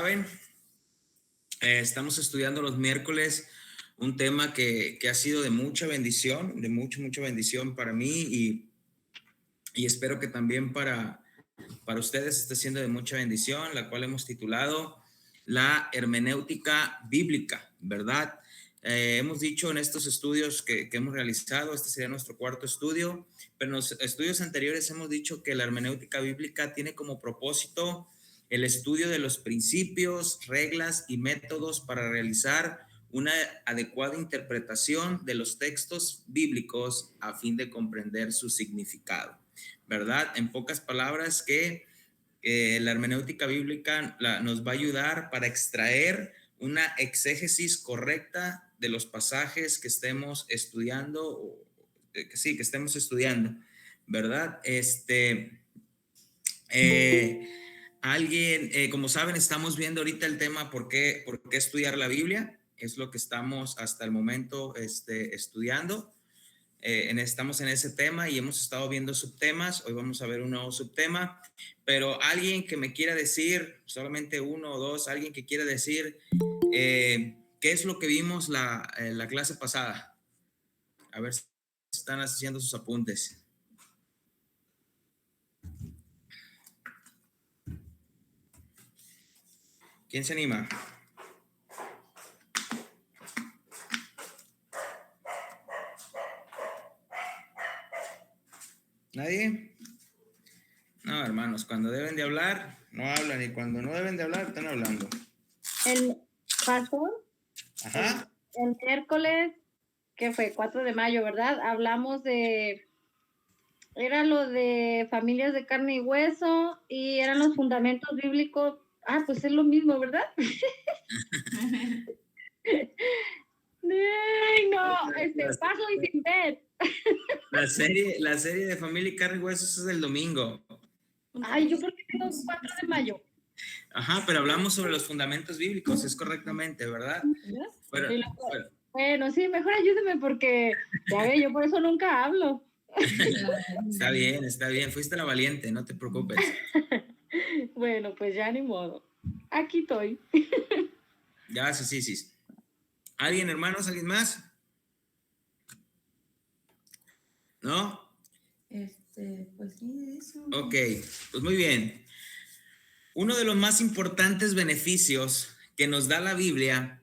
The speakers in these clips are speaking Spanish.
saben, estamos estudiando los miércoles un tema que ha sido de mucha bendición, de mucha bendición para mí y espero que también para ustedes esté siendo de mucha bendición, la cual hemos titulado la hermenéutica bíblica, ¿verdad? Hemos dicho en estos estudios que hemos realizado, este sería nuestro cuarto estudio, pero en los estudios anteriores hemos dicho que la hermenéutica bíblica tiene como propósito el estudio de los principios, reglas y métodos para realizar una adecuada interpretación de los textos bíblicos a fin de comprender su significado, ¿verdad? En pocas palabras, que la hermenéutica bíblica nos va a ayudar para extraer una exégesis correcta de los pasajes que estemos estudiando, que estemos estudiando, ¿verdad? Como saben, estamos viendo ahorita el tema por qué estudiar la Biblia. Es lo que estamos hasta el momento estudiando. Estamos en ese tema y hemos estado viendo subtemas. Hoy vamos a ver un nuevo subtema, pero alguien que me quiera decir, solamente uno o dos, alguien que quiera decir qué es lo que vimos la clase pasada. A ver si están haciendo sus apuntes. ¿Quién se anima? ¿Nadie? No, hermanos, cuando deben de hablar, no hablan, y cuando no deben de hablar, están hablando. El pastor, Ajá. el miércoles, que fue 4 de mayo, ¿verdad? Hablamos era lo de familias de carne y hueso, y eran los fundamentos bíblicos. Ah, pues es lo mismo, ¿verdad? Ay, no, paso y sin ver. La serie de Familia y Carne y Huesos es del domingo. Ay, yo creo que es 4 de mayo. Ajá, pero hablamos sobre los fundamentos bíblicos, es correctamente, ¿verdad? Bueno, sí, mejor ayúdeme porque, ya ve, yo por eso nunca hablo. Está bien, fuiste la valiente, no te preocupes. Bueno, pues ya ni modo. Aquí estoy. Ya, sí. ¿Alguien, hermanos? ¿Alguien más? ¿No? Pues sí, eso. Ok, pues muy bien. Uno de los más importantes beneficios que nos da la Biblia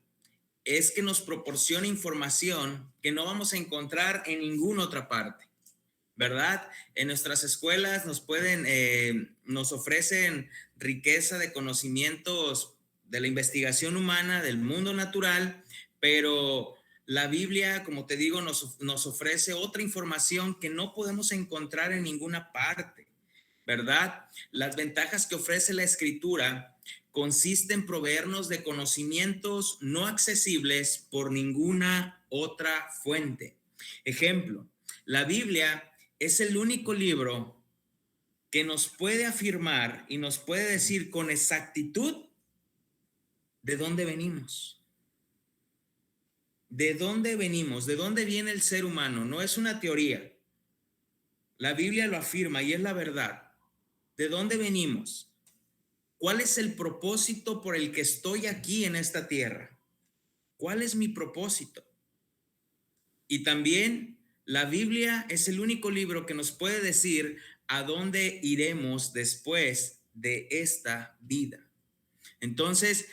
es que nos proporciona información que no vamos a encontrar en ninguna otra parte, ¿verdad? En nuestras escuelas nos ofrecen riqueza de conocimientos de la investigación humana, del mundo natural, pero la Biblia, como te digo, nos ofrece otra información que no podemos encontrar en ninguna parte, ¿verdad? Las ventajas que ofrece la Escritura consisten en proveernos de conocimientos no accesibles por ninguna otra fuente. Ejemplo, la Biblia es el único libro que nos puede afirmar y nos puede decir con exactitud de dónde venimos. ¿De dónde venimos? ¿De dónde viene el ser humano? No es una teoría. La Biblia lo afirma y es la verdad. ¿De dónde venimos? ¿Cuál es el propósito por el que estoy aquí en esta tierra? ¿Cuál es mi propósito? Y también la Biblia es el único libro que nos puede decir a dónde iremos después de esta vida. Entonces,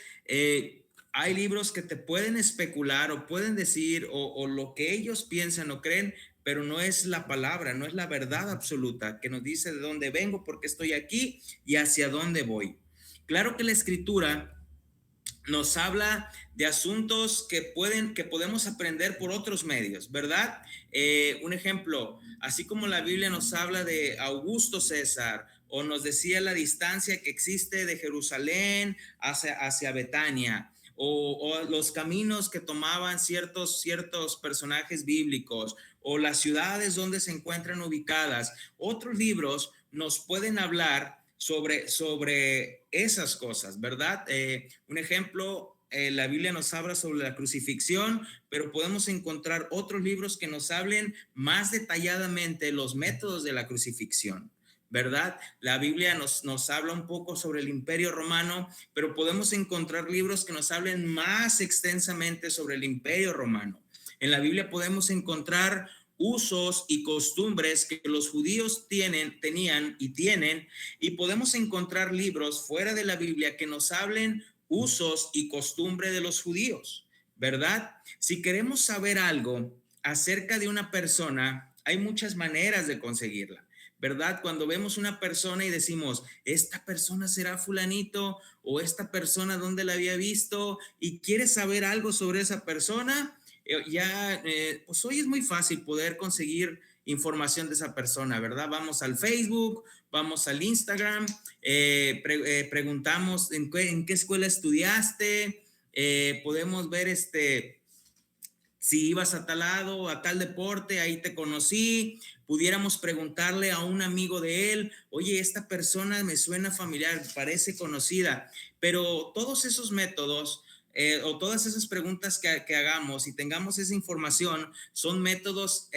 hay libros que te pueden especular o pueden decir o lo que ellos piensan o creen, pero no es la palabra, no es la verdad absoluta que nos dice de dónde vengo, por qué estoy aquí y hacia dónde voy. Claro que la Escritura nos habla de asuntos que podemos aprender por otros medios, ¿verdad? Un ejemplo, así como la Biblia nos habla de Augusto César, o nos decía la distancia que existe de Jerusalén hacia Betania, o los caminos que tomaban ciertos personajes bíblicos, o las ciudades donde se encuentran ubicadas. Otros libros nos pueden hablar sobre esas cosas, ¿verdad? Un ejemplo, la Biblia nos habla sobre la crucifixión, pero podemos encontrar otros libros que nos hablen más detalladamente los métodos de la crucifixión, ¿verdad? La Biblia nos habla un poco sobre el Imperio Romano, pero podemos encontrar libros que nos hablen más extensamente sobre el Imperio Romano. En la Biblia podemos encontrar usos y costumbres que los judíos tenían y tienen, y podemos encontrar libros fuera de la Biblia que nos hablen usos y costumbres de los judíos, ¿verdad? Si queremos saber algo acerca de una persona, hay muchas maneras de conseguirla, ¿verdad? Cuando vemos una persona y decimos, esta persona será fulanito, o esta persona, ¿dónde la había visto? Y quieres saber algo sobre esa persona, pues hoy es muy fácil poder conseguir información de esa persona, ¿verdad? Vamos al Facebook, vamos al Instagram, preguntamos en qué escuela estudiaste, podemos ver si ibas a tal lado, a tal deporte, ahí te conocí. Pudiéramos preguntarle a un amigo de él, oye, esta persona me suena familiar, parece conocida, pero todos esos métodos o todas esas preguntas que hagamos y tengamos esa información son métodos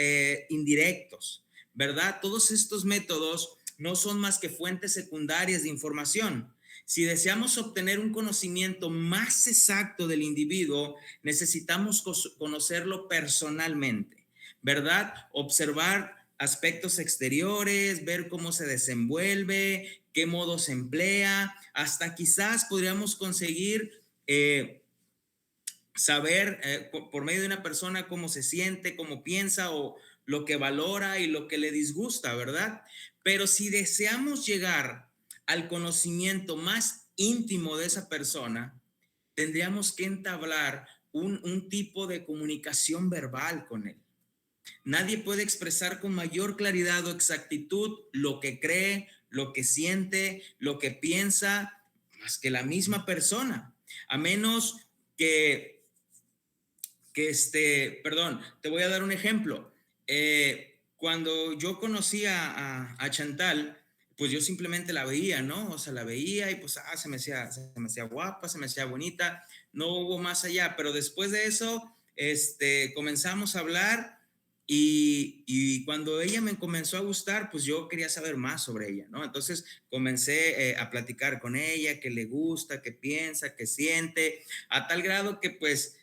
indirectos, ¿verdad? Todos estos métodos no son más que fuentes secundarias de información. Si deseamos obtener un conocimiento más exacto del individuo, necesitamos conocerlo personalmente, ¿verdad? Observar aspectos exteriores, ver cómo se desenvuelve, qué modo se emplea, hasta quizás podríamos conseguir saber por medio de una persona cómo se siente, cómo piensa o lo que valora y lo que le disgusta, ¿verdad? Pero si deseamos llegar al conocimiento más íntimo de esa persona, tendríamos que entablar un tipo de comunicación verbal con él. Nadie puede expresar con mayor claridad o exactitud lo que cree, lo que siente, lo que piensa, más que la misma persona, a menos perdón, te voy a dar un ejemplo. Cuando yo conocí a Chantal, pues yo simplemente la veía, ¿no? O sea, la veía y pues se me hacía guapa, se me hacía bonita, no hubo más allá, pero después de eso, comenzamos a hablar y cuando ella me comenzó a gustar, pues yo quería saber más sobre ella, ¿no? Entonces comencé a platicar con ella, qué le gusta, qué piensa, qué siente, a tal grado que pues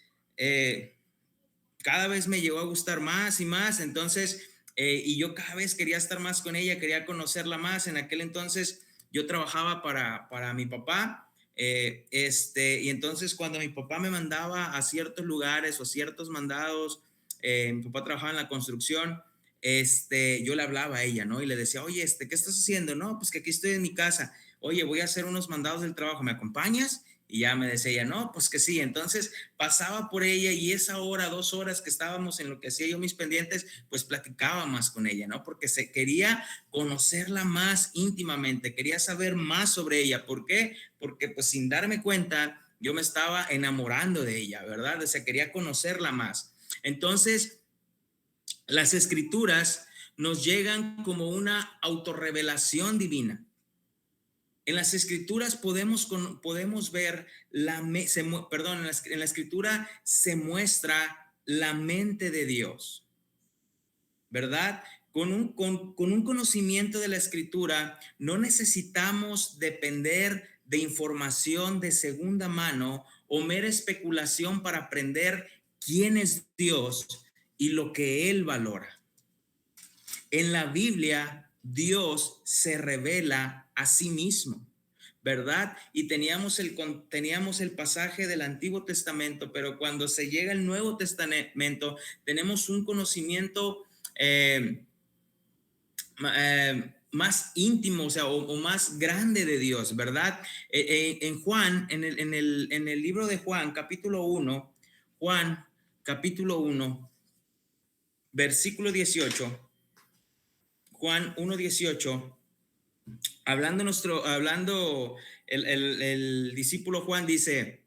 cada vez me llegó a gustar más y más, entonces, y yo cada vez quería estar más con ella, quería conocerla más. En aquel entonces yo trabajaba para mi papá, y entonces cuando mi papá me mandaba a ciertos lugares o ciertos mandados, mi papá trabajaba en la construcción, yo le hablaba a ella, ¿no? Y le decía, oye, ¿qué estás haciendo? No, pues que aquí estoy en mi casa. Oye, voy a hacer unos mandados del trabajo, ¿me acompañas? Y ya me decía ella, no, pues que sí. Entonces pasaba por ella y esa hora, 2 horas que estábamos en lo que hacía yo mis pendientes, pues platicaba más con ella, ¿no? Porque se quería conocerla más íntimamente, quería saber más sobre ella. ¿Por qué? Porque pues sin darme cuenta, yo me estaba enamorando de ella, ¿verdad? O sea, quería conocerla más. Entonces, las escrituras nos llegan como una autorrevelación divina. En las escrituras podemos ver en la escritura se muestra la mente de Dios, ¿verdad? Con un conocimiento de la escritura no necesitamos depender de información de segunda mano o mera especulación para aprender quién es Dios y lo que Él valora. En la Biblia, Dios se revela a sí mismo, ¿verdad? Y teníamos el pasaje del Antiguo Testamento, pero cuando se llega al Nuevo Testamento, tenemos un conocimiento más íntimo, o sea, o más grande de Dios, ¿verdad? En Juan, en el libro de Juan, capítulo 1, Juan, capítulo 1, versículo 18. Juan 1:18, hablando el discípulo Juan dice,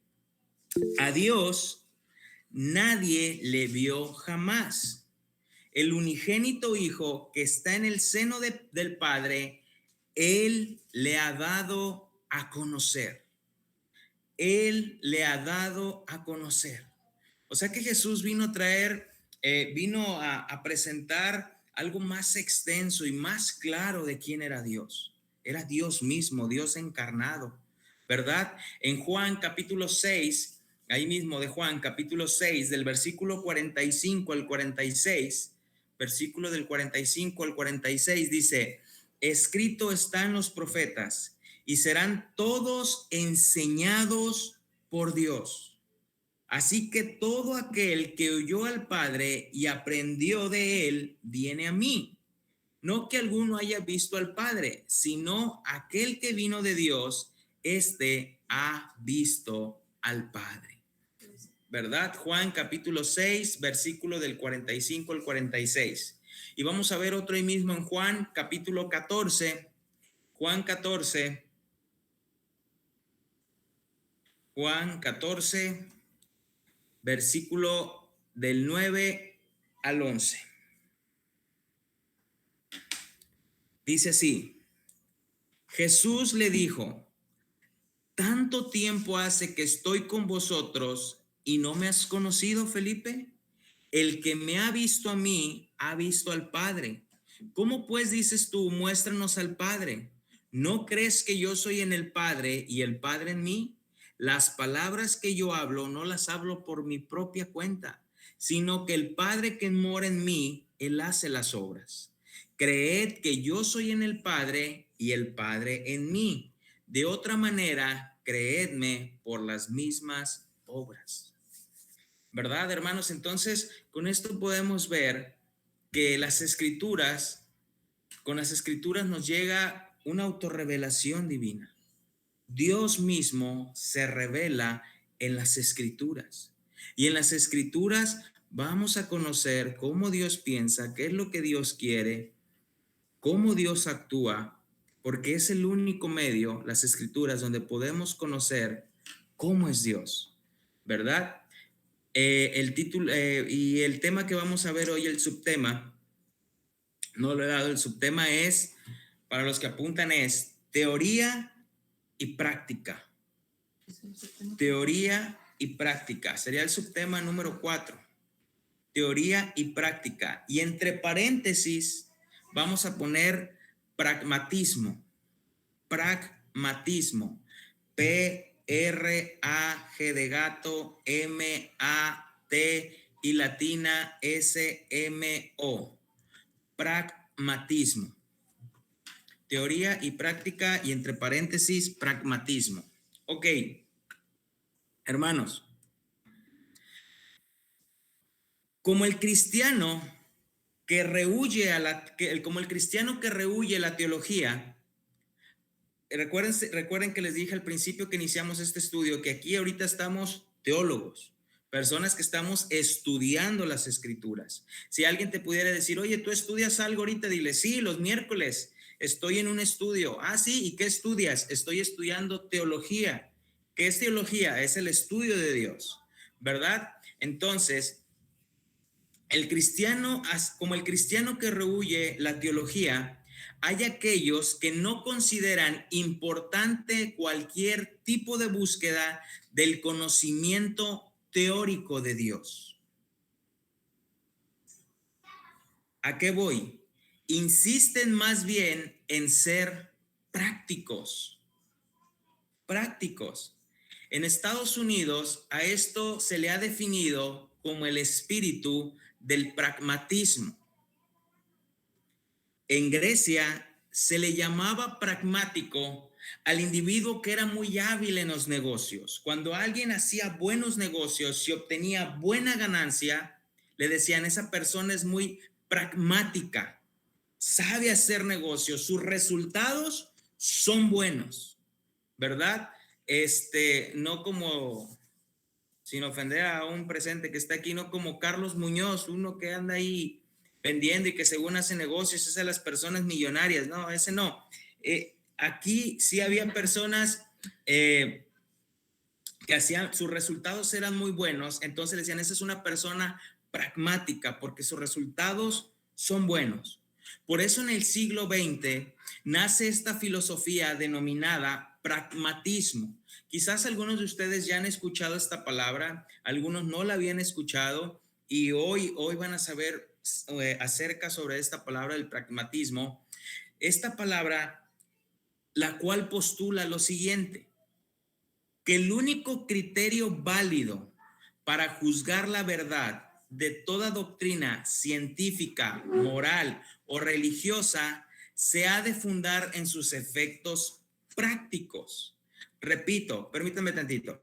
a Dios nadie le vio jamás. El unigénito Hijo que está en el seno del Padre, Él le ha dado a conocer. Él le ha dado a conocer. O sea que Jesús vino a traer, vino a presentar algo más extenso y más claro de quién era Dios. Era Dios mismo, Dios encarnado, ¿verdad? En Juan capítulo 6, ahí mismo de Juan capítulo 6, del versículo 45 al 46, versículo del 45 al 46 dice: escrito están los profetas y serán todos enseñados por Dios. Así que todo aquel que oyó al Padre y aprendió de él, viene a mí. No que alguno haya visto al Padre, sino aquel que vino de Dios, este ha visto al Padre. ¿Verdad? Juan capítulo 6, versículo del 45 al 46. Y vamos a ver otro ahí mismo en Juan capítulo 14. Juan 14. Juan 14, versículo del 9 al 11. Dice así: Jesús le dijo: ¿tanto tiempo hace que estoy con vosotros y no me has conocido, Felipe? El que me ha visto a mí, ha visto al Padre. ¿Cómo pues dices tú, muéstranos al Padre? ¿No crees que yo soy en el Padre y el Padre en mí? Las palabras que yo hablo no las hablo por mi propia cuenta, sino que el Padre que mora en mí, él hace las obras. Creed que yo soy en el Padre y el Padre en mí. De otra manera, creedme por las mismas obras. ¿Verdad, hermanos? Entonces, con esto podemos ver que con las escrituras nos llega una autorrevelación divina. Dios mismo se revela en las escrituras. Y en las escrituras vamos a conocer cómo Dios piensa, qué es lo que Dios quiere, cómo Dios actúa, porque es el único medio, las escrituras, donde podemos conocer cómo es Dios, ¿verdad? El título y el tema que vamos a ver hoy, el subtema, no lo he dado, el subtema es, para los que apuntan, es teoría y práctica. Teoría y práctica, sería el subtema número 4. Teoría y práctica. Y entre paréntesis vamos a poner pragmatismo. Pragmatismo. P-R-A-G de gato, M-A-T y latina S-M-O. Pragmatismo. Teoría y práctica y entre paréntesis pragmatismo. Ok, hermanos. Como el cristiano que rehúye la teología, recuerden que les dije al principio que iniciamos este estudio que aquí ahorita estamos teólogos, personas que estamos estudiando las escrituras. Si alguien te pudiera decir: oye, ¿tú estudias algo ahorita? Dile: sí, los miércoles estoy en un estudio. Ah, sí, ¿y qué estudias? Estoy estudiando teología. ¿Qué es teología? Es el estudio de Dios, ¿verdad? Entonces, como el cristiano que rehúye la teología, hay aquellos que no consideran importante cualquier tipo de búsqueda del conocimiento teórico de Dios. ¿A qué voy? Insisten más bien en ser prácticos. Prácticos. En Estados Unidos a esto se le ha definido como el espíritu del pragmatismo. En Grecia se le llamaba pragmático al individuo que era muy hábil en los negocios. Cuando alguien hacía buenos negocios y obtenía buena ganancia, le decían: esa persona es muy pragmática, sabe hacer negocios, sus resultados son buenos, ¿verdad? No como, sin ofender a un presente que está aquí, no como Carlos Muñoz, uno que anda ahí vendiendo y que según hace negocios, es de las personas millonarias. No, ese no. Aquí sí había personas que hacían, sus resultados eran muy buenos, entonces le decían: esa es una persona pragmática porque sus resultados son buenos. Por eso en el siglo XX nace esta filosofía denominada pragmatismo. Quizás algunos de ustedes ya han escuchado esta palabra, algunos no la habían escuchado y hoy van a saber acerca sobre esta palabra del pragmatismo. Esta palabra, la cual postula lo siguiente, que el único criterio válido para juzgar la verdad de toda doctrina científica, moral o religiosa se ha de fundar en sus efectos prácticos. Repito, permítanme tantito.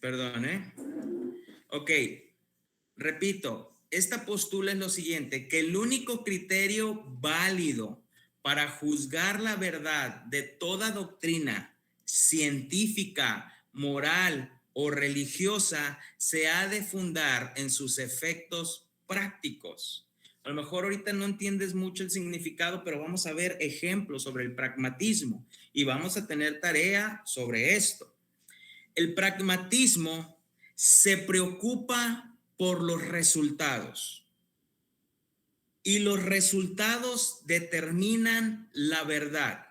Perdón, ¿eh? Ok, repito, esta postula es lo siguiente, que el único criterio válido para juzgar la verdad de toda doctrina científica, moral o religiosa se ha de fundar en sus efectos prácticos. A lo mejor ahorita no entiendes mucho el significado, pero vamos a ver ejemplos sobre el pragmatismo y vamos a tener tarea sobre esto. El pragmatismo se preocupa por los resultados y los resultados determinan la verdad.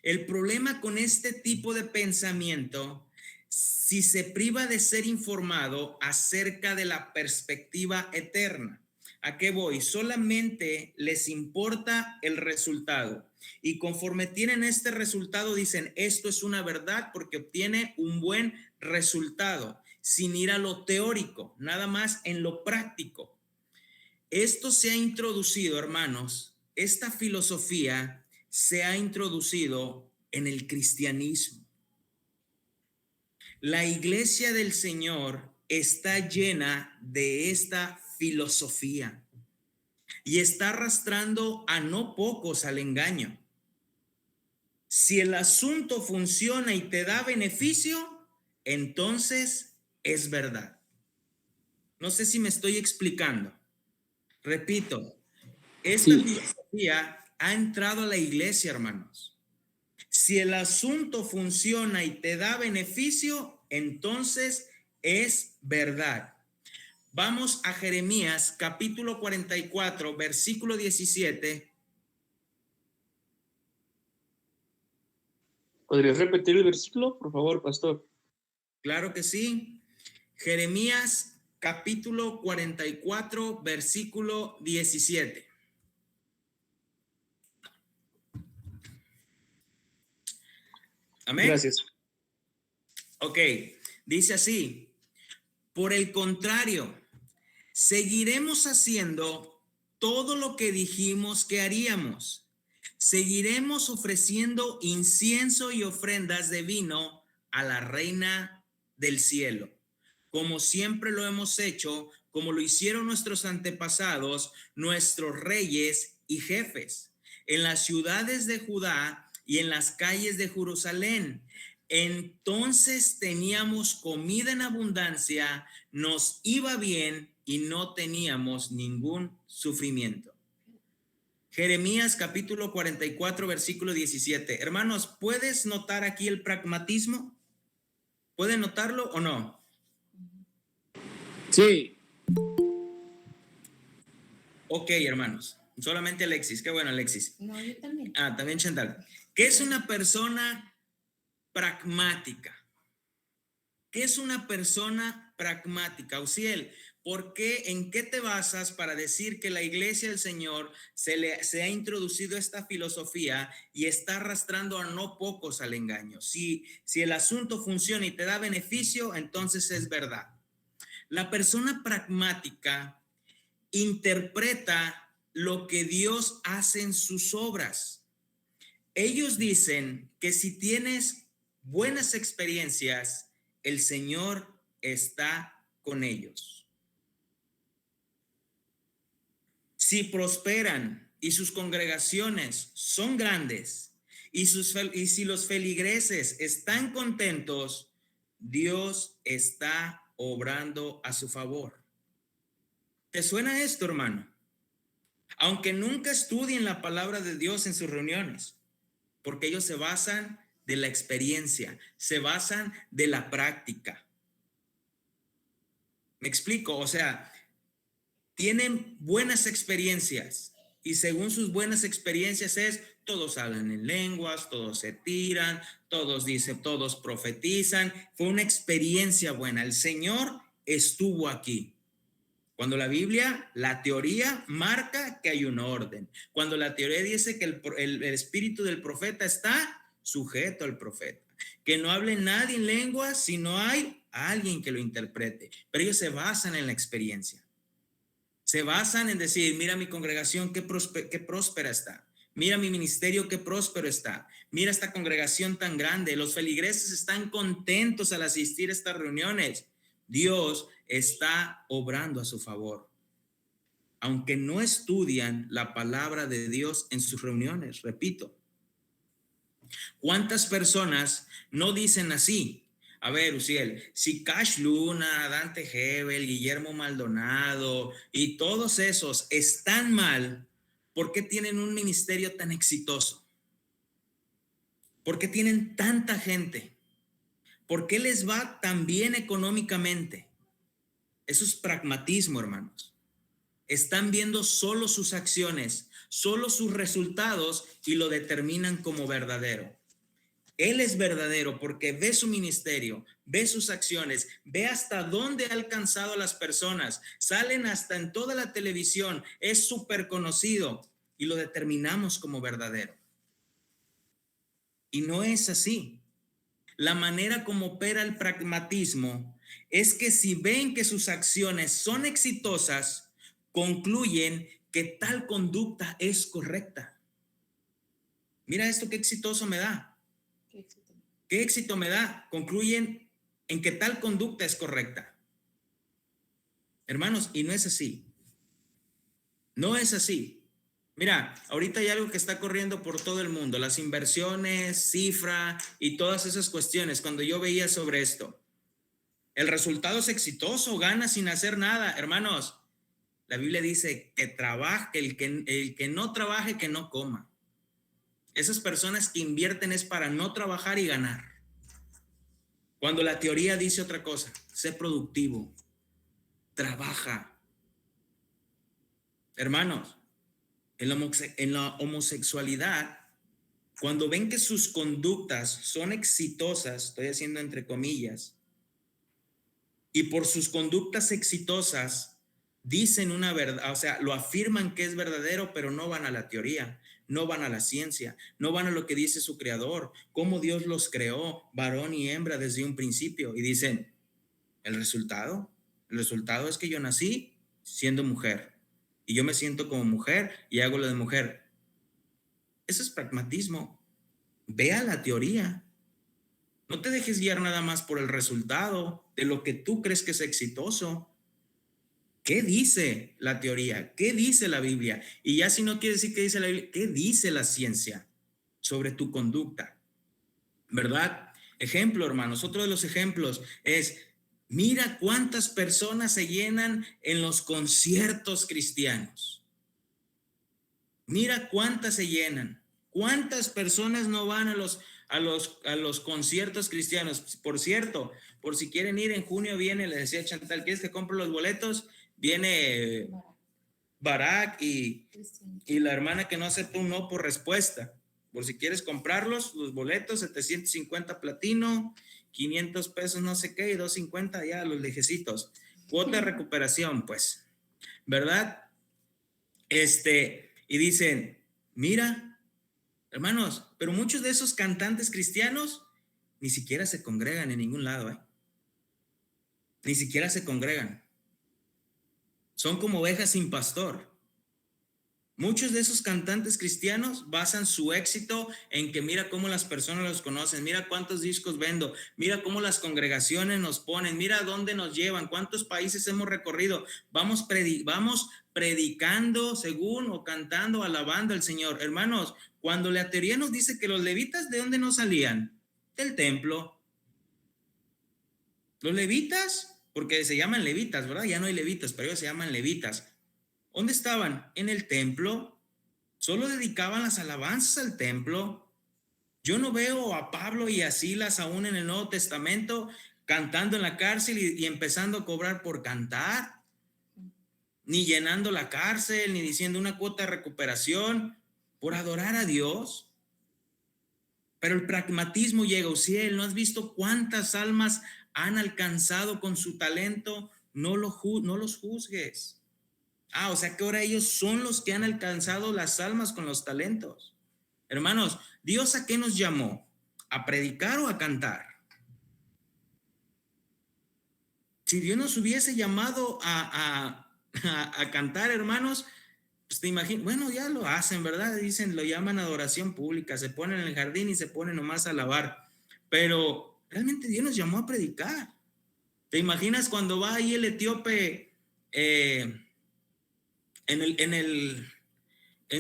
El problema con este tipo de pensamiento, si se priva de ser informado acerca de la perspectiva eterna. ¿A qué voy? Solamente les importa el resultado. Y conforme tienen este resultado, dicen, esto es una verdad porque obtiene un buen resultado, sin ir a lo teórico, nada más en lo práctico. Esto se ha introducido, hermanos, esta filosofía se ha introducido en el cristianismo. La iglesia del Señor está llena de esta filosofía y está arrastrando a no pocos al engaño. Si el asunto funciona y te da beneficio, entonces es verdad. No sé si me estoy explicando. Repito, esta filosofía ha entrado a la iglesia, hermanos. Si el asunto funciona y te da beneficio, entonces es verdad. Vamos a Jeremías capítulo 44, versículo 17. ¿Podrías repetir el versículo, por favor, pastor? Claro que sí. Jeremías capítulo 44, versículo 17. Amén. Gracias. Ok, dice así, por el contrario, seguiremos haciendo todo lo que dijimos que haríamos. Seguiremos ofreciendo incienso y ofrendas de vino a la reina del cielo, como siempre lo hemos hecho, como lo hicieron nuestros antepasados, nuestros reyes y jefes, en las ciudades de Judá y en las calles de Jerusalén. Entonces teníamos comida en abundancia, nos iba bien y no teníamos ningún sufrimiento. Jeremías capítulo 44, versículo 17. Hermanos, ¿puedes notar aquí el pragmatismo? ¿Pueden notarlo o no? Sí. Ok, hermanos. Solamente Alexis. Qué bueno, Alexis. No, yo también. También Chantal. ¿Qué es una persona pragmática? ¿Qué es una persona pragmática? Uciel, ¿por qué, en qué te basas para decir que la iglesia del Señor se ha introducido esta filosofía y está arrastrando a no pocos al engaño? Si el asunto funciona y te da beneficio, entonces es verdad. La persona pragmática interpreta lo que Dios hace en sus obras. Ellos dicen que si tienes buenas experiencias, el Señor está con ellos. Si prosperan y sus congregaciones son grandes y si los feligreses están contentos, Dios está obrando a su favor. ¿Te suena esto, hermano? Aunque nunca estudien la palabra de Dios en sus reuniones, porque ellos se basan de la experiencia, se basan de la práctica. ¿Me explico? O sea, tienen buenas experiencias y según sus buenas experiencias todos hablan en lenguas, todos se tiran, todos dicen, todos profetizan. Fue una experiencia buena. El Señor estuvo aquí. Cuando la Biblia, la teoría marca que hay un orden. Cuando la teoría dice que el espíritu del profeta está sujeto al profeta. Que no hable nadie en lenguas si no hay alguien que lo interprete. Pero ellos se basan en la experiencia. Se basan en decir, mira mi congregación qué próspera está. Mira mi ministerio qué próspero está. Mira esta congregación tan grande. Los feligreses están contentos al asistir a estas reuniones. Dios está obrando a su favor. Aunque no estudian la palabra de Dios en sus reuniones, repito. ¿Cuántas personas no dicen así? A ver, Uziel, si Cash Luna, Dante Hebel, Guillermo Maldonado y todos esos están mal, ¿por qué tienen un ministerio tan exitoso? ¿Por qué tienen tanta gente? ¿Por qué les va tan bien económicamente? Eso es pragmatismo, hermanos. Están viendo solo sus acciones, solo sus resultados y lo determinan como verdadero. Él es verdadero porque ve su ministerio, ve sus acciones, ve hasta dónde ha alcanzado a las personas. Salen hasta en toda la televisión, es súper conocido y lo determinamos como verdadero. Y no es así. La manera como opera el pragmatismo es que si ven que sus acciones son exitosas, concluyen que tal conducta es correcta. Mira esto, qué exitoso me da. ¿Qué éxito me da? Concluyen en que tal conducta es correcta. Hermanos, y no es así. No es así. Mira, ahorita hay algo que está corriendo por todo el mundo, las inversiones, cifra y todas esas cuestiones. Cuando yo veía sobre esto, el resultado es exitoso, gana sin hacer nada. Hermanos, la Biblia dice que trabaje, el que no trabaje, que no coma. Esas personas que invierten es para no trabajar y ganar. Cuando la teoría dice otra cosa, sé productivo, trabaja. Hermanos, en la homosexualidad, cuando ven que sus conductas son exitosas, estoy haciendo entre comillas, y por sus conductas exitosas dicen una verdad, o sea, lo afirman que es verdadero, pero no van a la teoría, no van a la ciencia, no van a lo que dice su creador, cómo Dios los creó, varón y hembra desde un principio, y dicen, el resultado es que yo nací siendo mujer, y yo me siento como mujer y hago lo de mujer. Eso es pragmatismo. Vea la teoría. No te dejes guiar nada más por el resultado de lo que tú crees que es exitoso. ¿Qué dice la teoría? ¿Qué dice la Biblia? Y ya si no quiere decir qué dice la Biblia, ¿qué dice la ciencia sobre tu conducta? ¿Verdad? Ejemplo, hermanos, otro de los ejemplos es, mira cuántas personas se llenan en los conciertos cristianos. Mira cuántas se llenan. ¿Cuántas personas no van a los conciertos cristianos? Por cierto, por si quieren ir, en junio viene, le decía Chantal, ¿quieres que compre los boletos? Viene Barak y la hermana que no acepta un no por respuesta. Por si quieres comprarlos, los boletos, 750 platino, 500 pesos no sé qué, y 250 ya los lejecitos. Cuota de recuperación, pues, ¿verdad? Y dicen, mira, hermanos, pero muchos de esos cantantes cristianos ni siquiera se congregan en ningún lado, ¿eh? Ni siquiera se congregan. Son como ovejas sin pastor. Muchos de esos cantantes cristianos basan su éxito en que mira cómo las personas los conocen, mira cuántos discos vendo, mira cómo las congregaciones nos ponen, mira dónde nos llevan, cuántos países hemos recorrido, vamos predicando según o cantando, alabando al Señor. Hermanos, cuando la teoría nos dice que los levitas, ¿de dónde no salían? Del templo. Los levitas, porque se llaman levitas, ¿verdad? Ya no hay levitas, pero ellos se llaman levitas. ¿Dónde estaban? En el templo. Solo dedicaban las alabanzas al templo. Yo no veo a Pablo y a Silas aún en el Nuevo Testamento cantando en la cárcel y empezando a cobrar por cantar. ni llenando la cárcel, ni diciendo una cuota de recuperación, por adorar a Dios. Pero el pragmatismo llega, Uziel, ¿no has visto cuántas almas han alcanzado con su talento? No los juzgues. O sea que ahora ellos son los que han alcanzado las almas con los talentos. Hermanos, ¿Dios a qué nos llamó? ¿A predicar o a cantar? Si Dios nos hubiese llamado a cantar, hermanos, pues te imaginas, bueno, ya lo hacen, ¿verdad? Dicen, lo llaman adoración pública, se ponen en el jardín y se ponen nomás a alabar, pero realmente Dios nos llamó a predicar. ¿Te imaginas cuando va ahí el etíope en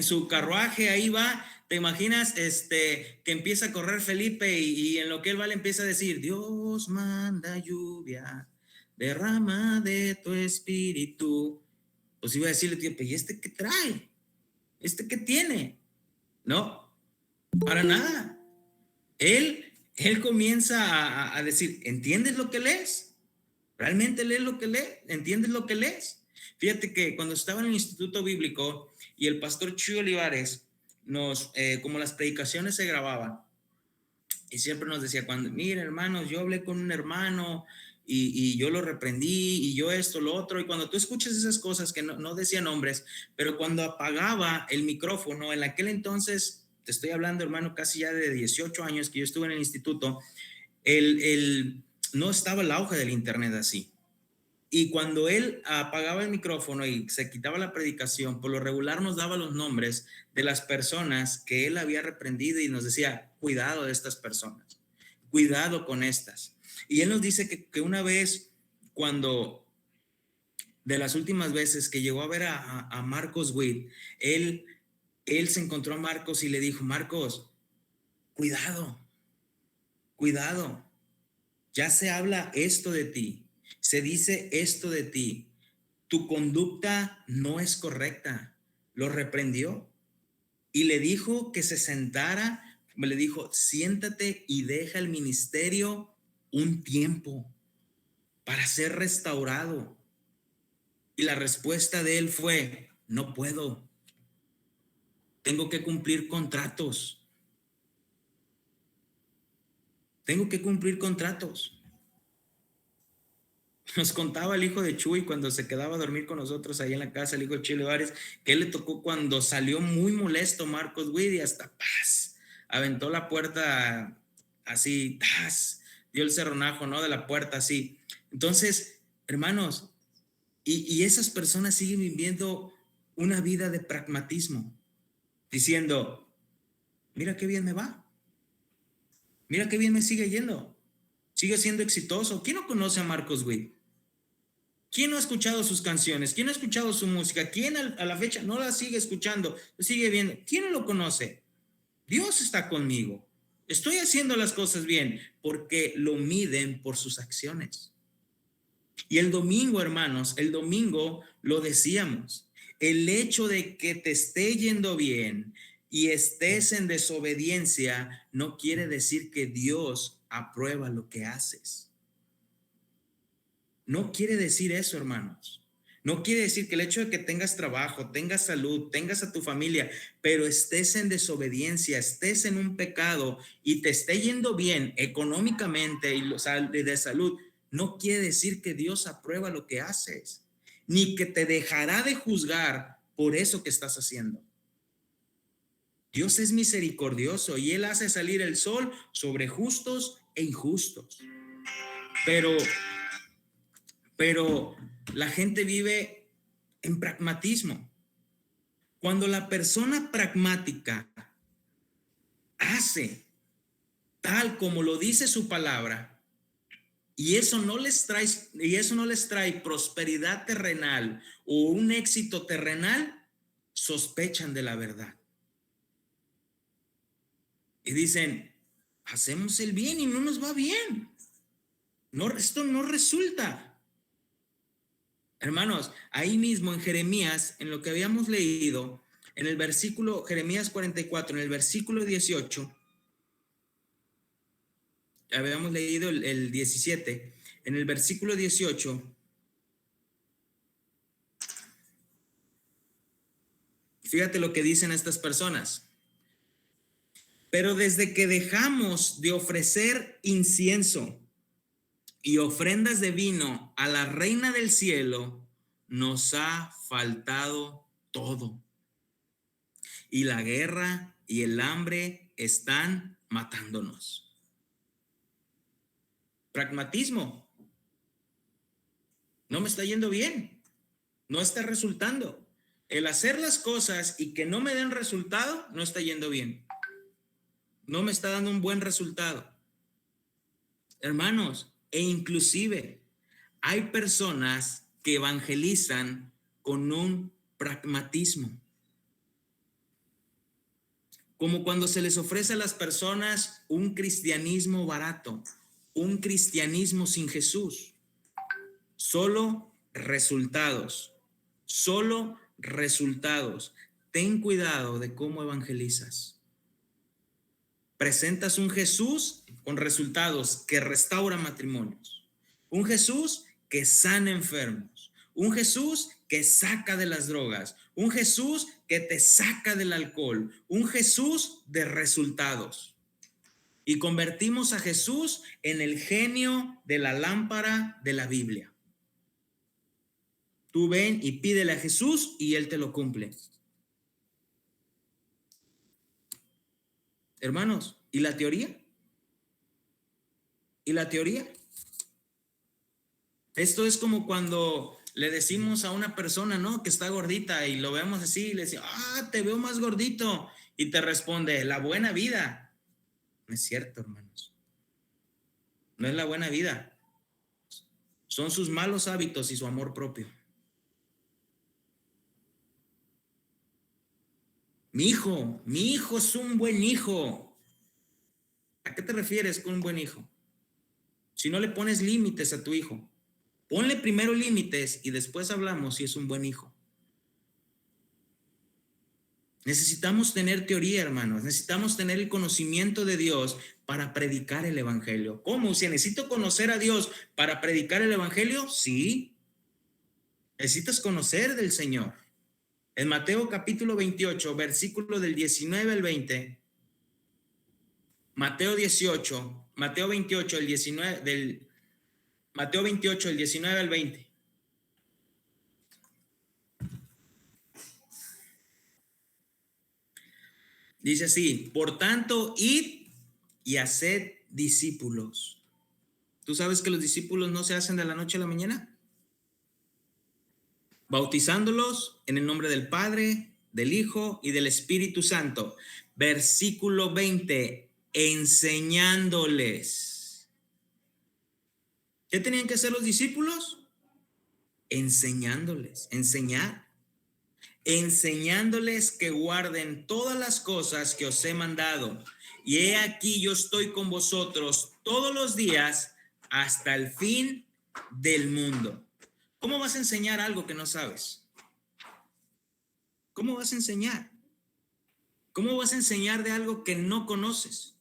su carruaje, ahí va? ¿Te imaginas que empieza a correr Felipe y en lo que él va le empieza a decir, Dios manda lluvia, derrama de tu espíritu? Pues iba a decirle, tío, ¿y este qué trae? ¿Este qué tiene? No, para nada. Él comienza a decir, ¿entiendes lo que lees? ¿Realmente lees lo que lees? ¿Entiendes lo que lees? Fíjate que cuando estaba en el Instituto Bíblico y el pastor Chuy Olivares como las predicaciones se grababan, y siempre nos decía, mira, hermanos, yo hablé con un hermano y yo lo reprendí y yo esto, lo otro, y cuando tú escuchas esas cosas que no decía nombres, pero cuando apagaba el micrófono, en aquel entonces, te estoy hablando, hermano, casi ya de 18 años que yo estuve en el instituto, no estaba el auge del internet así. Y cuando él apagaba el micrófono y se quitaba la predicación, por lo regular nos daba los nombres de las personas que él había reprendido y nos decía, cuidado de estas personas, cuidado con estas. Y él nos dice que una vez, de las últimas veces que llegó a ver a Marcos Witt, él se encontró a Marcos y le dijo, Marcos, cuidado, ya se habla esto de ti. Se dice esto de ti, tu conducta no es correcta. Lo reprendió y le dijo que se sentara, le dijo, siéntate y deja el ministerio un tiempo para ser restaurado. Y la respuesta de él fue, no puedo, tengo que cumplir contratos. Nos contaba el hijo de Chuy cuando se quedaba a dormir con nosotros ahí en la casa, el hijo de Chuy Olivares, que él le tocó cuando salió muy molesto Marcos Witt y hasta paz, aventó la puerta así, ¡tas! Dio el cerronajo, ¿no? De la puerta así. Entonces, hermanos, y esas personas siguen viviendo una vida de pragmatismo, diciendo, mira qué bien me va, mira qué bien me sigue yendo, sigue siendo exitoso. ¿Quién no conoce a Marcos Witt? ¿Quién no ha escuchado sus canciones? ¿Quién no ha escuchado su música? ¿Quién a la fecha no la sigue escuchando? Lo sigue viendo. ¿Quién no lo conoce? Dios está conmigo. Estoy haciendo las cosas bien porque lo miden por sus acciones. Y el domingo, hermanos, lo decíamos. El hecho de que te esté yendo bien y estés en desobediencia no quiere decir que Dios aprueba lo que haces. No quiere decir eso, hermanos. No quiere decir que el hecho de que tengas trabajo, tengas salud, tengas a tu familia, pero estés en desobediencia, estés en un pecado y te esté yendo bien económicamente y de salud, no quiere decir que Dios aprueba lo que haces, ni que te dejará de juzgar por eso que estás haciendo. Dios es misericordioso y Él hace salir el sol sobre justos e injustos. Pero la gente vive en pragmatismo. Cuando la persona pragmática hace tal como lo dice su palabra y eso no les trae prosperidad terrenal o un éxito terrenal, sospechan de la verdad. Y dicen, hacemos el bien y no nos va bien. No, esto no resulta. Hermanos, ahí mismo en Jeremías, en lo que habíamos leído, en el versículo, Jeremías 44, en el versículo 18, habíamos leído el 17, en el versículo 18, Fíjate lo que dicen estas personas. Pero desde que dejamos de ofrecer incienso y ofrendas de vino a la Reina del Cielo, nos ha faltado todo. Y la guerra y el hambre están matándonos. Pragmatismo. No me está yendo bien. No está resultando. El hacer las cosas y que no me den resultado, no está yendo bien. No me está dando un buen resultado. Hermanos, e inclusive hay personas que evangelizan con un pragmatismo. Como cuando se les ofrece a las personas un cristianismo barato, un cristianismo sin Jesús. Solo resultados. Solo resultados. Ten cuidado de cómo evangelizas. Presentas un Jesús con resultados que restaura matrimonios. Un Jesús que sana enfermos. Un Jesús que saca de las drogas. Un Jesús que te saca del alcohol. Un Jesús de resultados. Y convertimos a Jesús en el genio de la lámpara de la Biblia. Tú ven y pídele a Jesús y Él te lo cumple. Hermanos, ¿y la teoría? ¿Y la teoría? Esto es como cuando le decimos a una persona, ¿no?, que está gordita y lo vemos así y le decimos, te veo más gordito. Y te responde, la buena vida. No es cierto, hermanos. No es la buena vida. Son sus malos hábitos y su amor propio. Mi hijo es un buen hijo. ¿A qué te refieres con un buen hijo? Si no le pones límites a tu hijo, ponle primero límites y después hablamos si es un buen hijo. Necesitamos tener teoría, hermanos. Necesitamos tener el conocimiento de Dios para predicar el evangelio. ¿Cómo? Si necesito conocer a Dios para predicar el evangelio, sí. Necesitas conocer del Señor. En Mateo capítulo 28, versículo del 19 al 20. Mateo 28, el 19 Mateo 28, el 19 al 20. Dice así, por tanto, id y haced discípulos. ¿Tú sabes que los discípulos no se hacen de la noche a la mañana? Bautizándolos en el nombre del Padre, del Hijo y del Espíritu Santo. Versículo 20, enseñándoles. ¿Qué tenían que hacer los discípulos? Enseñándoles, enseñándoles que guarden todas las cosas que os he mandado. Y he aquí yo estoy con vosotros todos los días hasta el fin del mundo. ¿Cómo vas a enseñar algo que no sabes? ¿Cómo vas a enseñar? ¿Cómo vas a enseñar de algo que no conoces?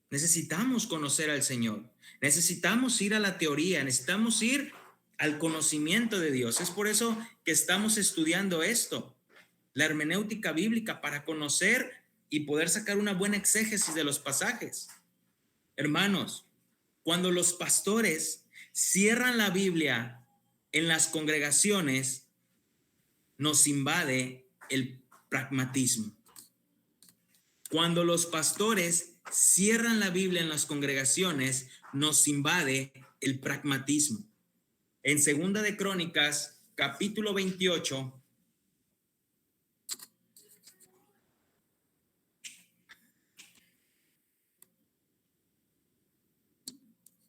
Necesitamos conocer al Señor. Necesitamos ir a la teoría. Necesitamos ir al conocimiento de Dios. Es por eso que estamos estudiando esto, la hermenéutica bíblica, para conocer y poder sacar una buena exégesis de los pasajes. Hermanos, cuando los pastores cierran la Biblia en las congregaciones, nos invade el pragmatismo. Cuando los pastores cierran la Biblia en las congregaciones, nos invade el pragmatismo. En Segunda de Crónicas, capítulo 28,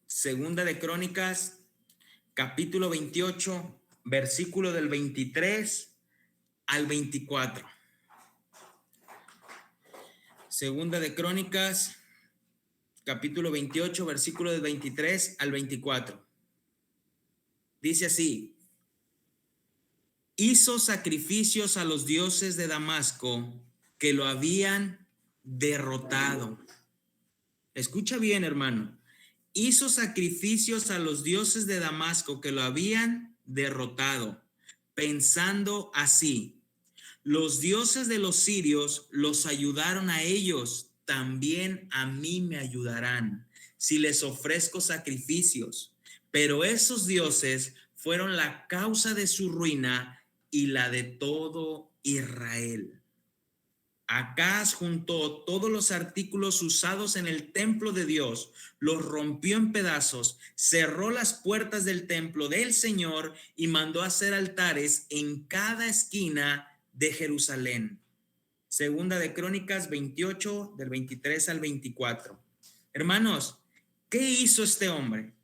Segunda de Crónicas, capítulo 28, versículo del 23 al 24. Segunda de Crónicas, capítulo 28, versículo del 23 al 24. Dice así: hizo sacrificios a los dioses de Damasco que lo habían derrotado. Escucha bien, hermano. Hizo sacrificios a los dioses de Damasco que lo habían derrotado, pensando así: Los dioses de los sirios los ayudaron a ellos, también a mí me ayudarán si les ofrezco sacrificios. Pero esos dioses fueron la causa de su ruina y la de todo Israel. Acaz juntó todos los artículos usados en el templo de Dios, los rompió en pedazos, cerró las puertas del templo del Señor y mandó hacer altares en cada esquina de Jerusalén. Segunda de Crónicas 28, del 23 al 24. Hermanos, ¿qué hizo este hombre?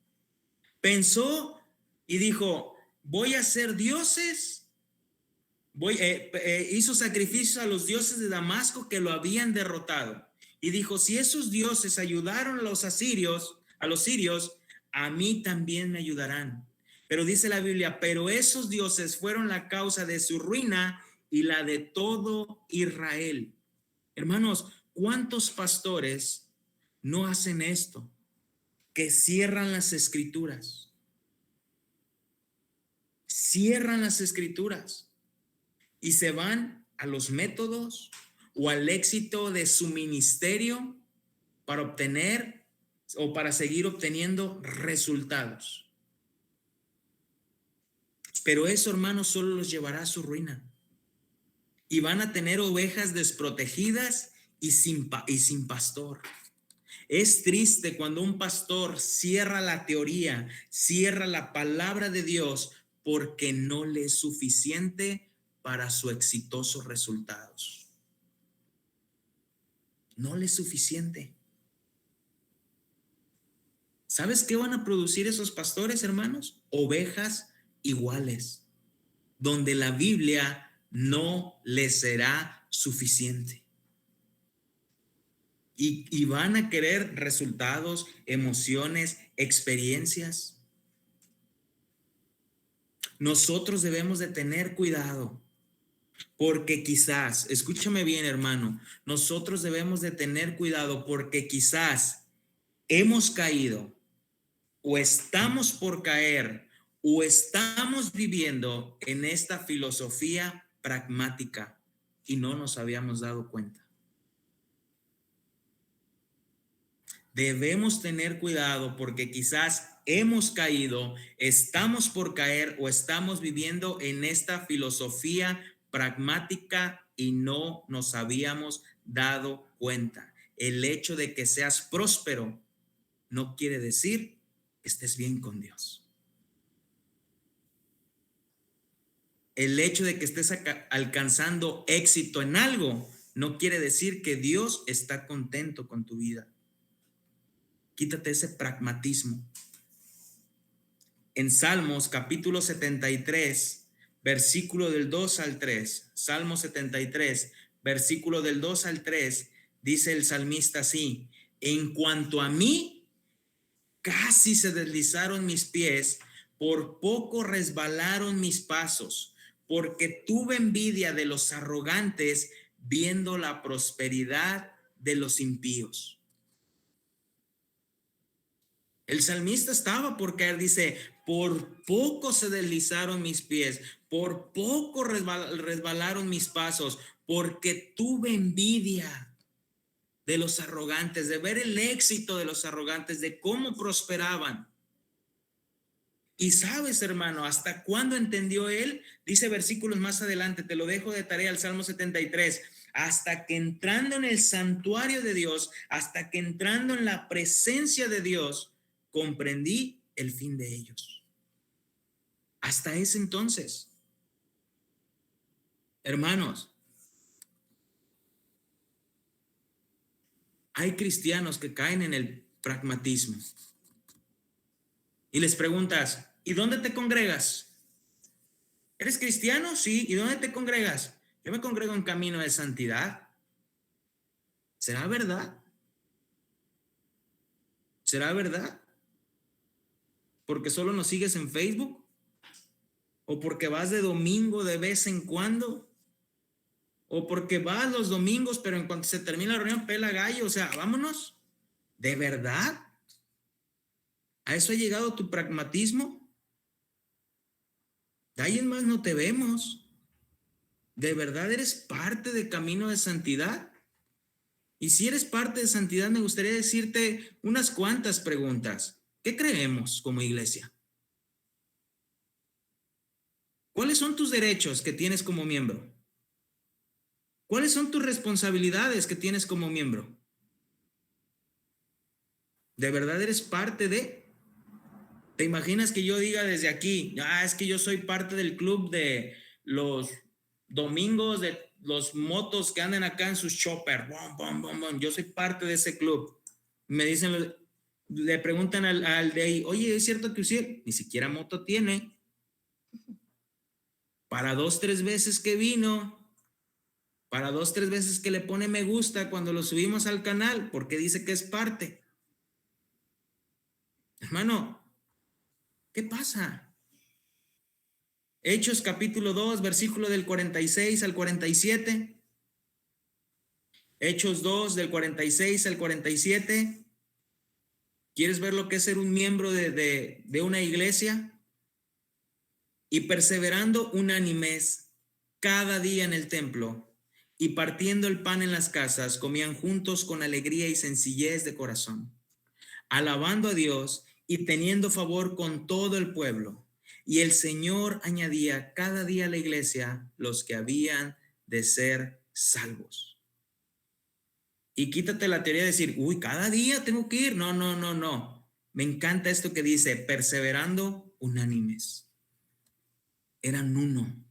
Pensó y dijo, voy a hacer dioses. Hizo sacrificios a los dioses de Damasco que lo habían derrotado. Y dijo, si esos dioses ayudaron a los sirios, a mí también me ayudarán. Pero dice la Biblia, pero esos dioses fueron la causa de su ruina y la de todo Israel. Hermanos, ¿cuántos pastores no hacen esto? Que cierran las escrituras. Cierran las escrituras y se van a los métodos o al éxito de su ministerio para obtener o para seguir obteniendo resultados. Pero eso, hermanos, solo los llevará a su ruina. Y van a tener ovejas desprotegidas y sin pastor. Es triste cuando un pastor cierra la teoría, cierra la palabra de Dios porque no le es suficiente para sus exitosos resultados. No le es suficiente. ¿Sabes qué van a producir esos pastores, hermanos? Ovejas iguales, donde la Biblia no les será suficiente. Y van a querer resultados, emociones, experiencias. Nosotros debemos de tener cuidado, porque quizás, escúchame bien, hermano, nosotros debemos de tener cuidado porque quizás hemos caído o estamos por caer o estamos viviendo en esta filosofía pragmática y no nos habíamos dado cuenta. Debemos tener cuidado porque quizás hemos caído, estamos por caer o estamos viviendo en esta filosofía pragmática y no nos habíamos dado cuenta. El hecho de que seas próspero no quiere decir que estés bien con Dios. El hecho de que estés alcanzando éxito en algo no quiere decir que Dios está contento con tu vida. Quítate ese pragmatismo. En Salmos capítulo 73, versículo del 2 al 3, Salmo 73, versículo del 2 al 3, dice el salmista así: en cuanto a mí, casi se deslizaron mis pies, por poco resbalaron mis pasos, porque tuve envidia de los arrogantes, viendo la prosperidad de los impíos. El salmista estaba por caer, dice, por poco se deslizaron mis pies, por poco resbalaron mis pasos, porque tuve envidia de los arrogantes, de ver el éxito de los arrogantes, de cómo prosperaban. Y sabes, hermano, ¿hasta cuándo entendió él? Dice versículos más adelante, te lo dejo de tarea, el Salmo 73, hasta que entrando en el santuario de Dios, hasta que entrando en la presencia de Dios, comprendí el fin de ellos. Hasta ese entonces, hermanos, hay cristianos que caen en el pragmatismo y les preguntas, ¿y dónde te congregas? ¿Eres cristiano? Sí. ¿Y dónde te congregas? Yo me congrego en Camino de Santidad. ¿Será verdad? ¿Será verdad? ¿Porque solo nos sigues en Facebook? ¿O porque vas de domingo de vez en cuando? ¿O porque vas los domingos, pero en cuanto se termina la reunión, pela gallo? O sea, vámonos. ¿De verdad? ¿A eso ha llegado tu pragmatismo? De ahí en más no te vemos. ¿De verdad eres parte de Camino de Santidad? Y si eres parte de Santidad, me gustaría decirte unas cuantas preguntas. ¿Qué creemos como iglesia? ¿Cuáles son tus derechos que tienes como miembro? ¿Cuáles son tus responsabilidades que tienes como miembro? ¿De verdad eres parte de? ¿Te imaginas que yo diga desde aquí, es que yo soy parte del club de los domingos, de los motos que andan acá en sus chopper? Bom, bom, bom, bom. Yo soy parte de ese club. Me dicen, le preguntan al de ahí, oye, ¿es cierto que usted ni siquiera moto tiene? Para 2, 3 veces que vino, para 2, 3 veces que le pone me gusta cuando lo subimos al canal, porque dice que es parte. Hermano, ¿qué pasa? Hechos capítulo 2, versículo del 46 al 47. Hechos 2, del 46 al 47. ¿Quieres ver lo que es ser un miembro de una iglesia? Y perseverando unánimes cada día en el templo y partiendo el pan en las casas, comían juntos con alegría y sencillez de corazón, alabando a Dios y teniendo favor con todo el pueblo. Y el Señor añadía cada día a la iglesia los que habían de ser salvos. Y quítate la teoría de decir, uy, cada día tengo que ir. No, no, no, no. Me encanta esto que dice, perseverando unánimes. Eran uno.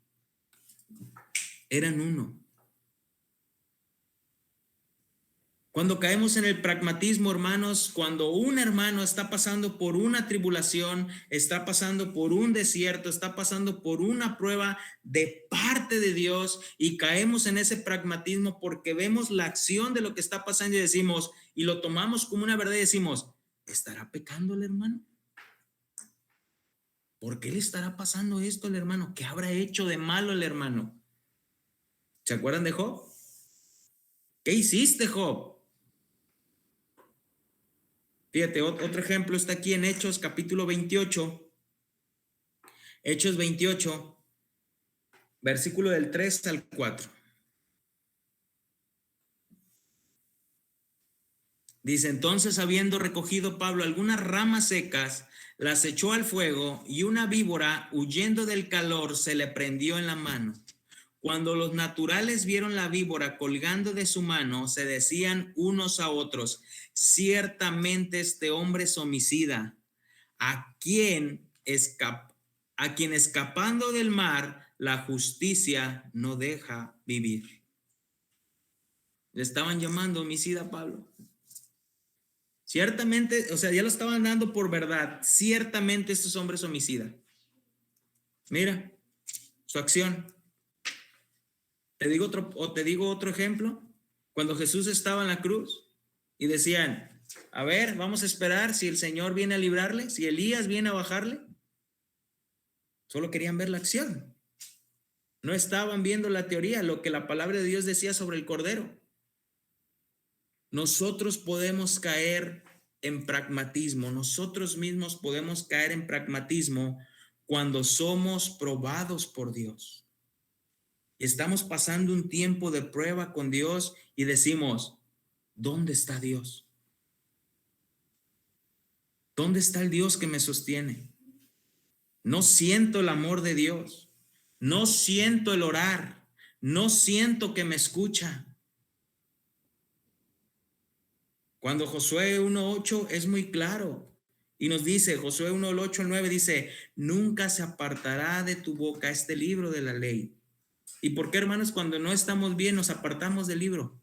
Eran uno. Cuando caemos en el pragmatismo, hermanos, cuando un hermano está pasando por una tribulación, está pasando por un desierto, está pasando por una prueba de parte de Dios y caemos en ese pragmatismo porque vemos la acción de lo que está pasando y decimos, y lo tomamos como una verdad y decimos, ¿estará pecando el hermano? ¿Por qué le estará pasando esto al hermano? ¿Qué habrá hecho de malo el hermano? ¿Se acuerdan de Job? ¿Qué hiciste, Job? Fíjate, otro ejemplo está aquí en Hechos capítulo 28. Hechos 28, versículo del 3 al 4. Dice, entonces habiendo recogido Pablo algunas ramas secas, las echó al fuego y una víbora, huyendo del calor, se le prendió en la mano. Cuando los naturales vieron la víbora colgando de su mano, se decían unos a otros, ciertamente este hombre es homicida, a quien escapando del mar la justicia no deja vivir. Le estaban llamando homicida a Pablo. Ciertamente, o sea, ya lo estaban dando por verdad. Ciertamente este hombre es homicida. Mira su acción. Te digo otro ejemplo. Cuando Jesús estaba en la cruz y decían, a ver, vamos a esperar si el Señor viene a librarle, si Elías viene a bajarle. Solo querían ver la acción. No estaban viendo la teoría, lo que la palabra de Dios decía sobre el Cordero. Nosotros podemos caer en pragmatismo, nosotros mismos podemos caer en pragmatismo cuando somos probados por Dios. Estamos pasando un tiempo de prueba con Dios y decimos, ¿dónde está Dios? ¿Dónde está el Dios que me sostiene? No siento el amor de Dios, no siento el orar, no siento que me escucha. Cuando Josué 1:8 es muy claro y nos dice, Josué 1:8 al 9 dice, nunca se apartará de tu boca este libro de la ley. ¿Y por qué, hermanos, cuando no estamos bien nos apartamos del libro?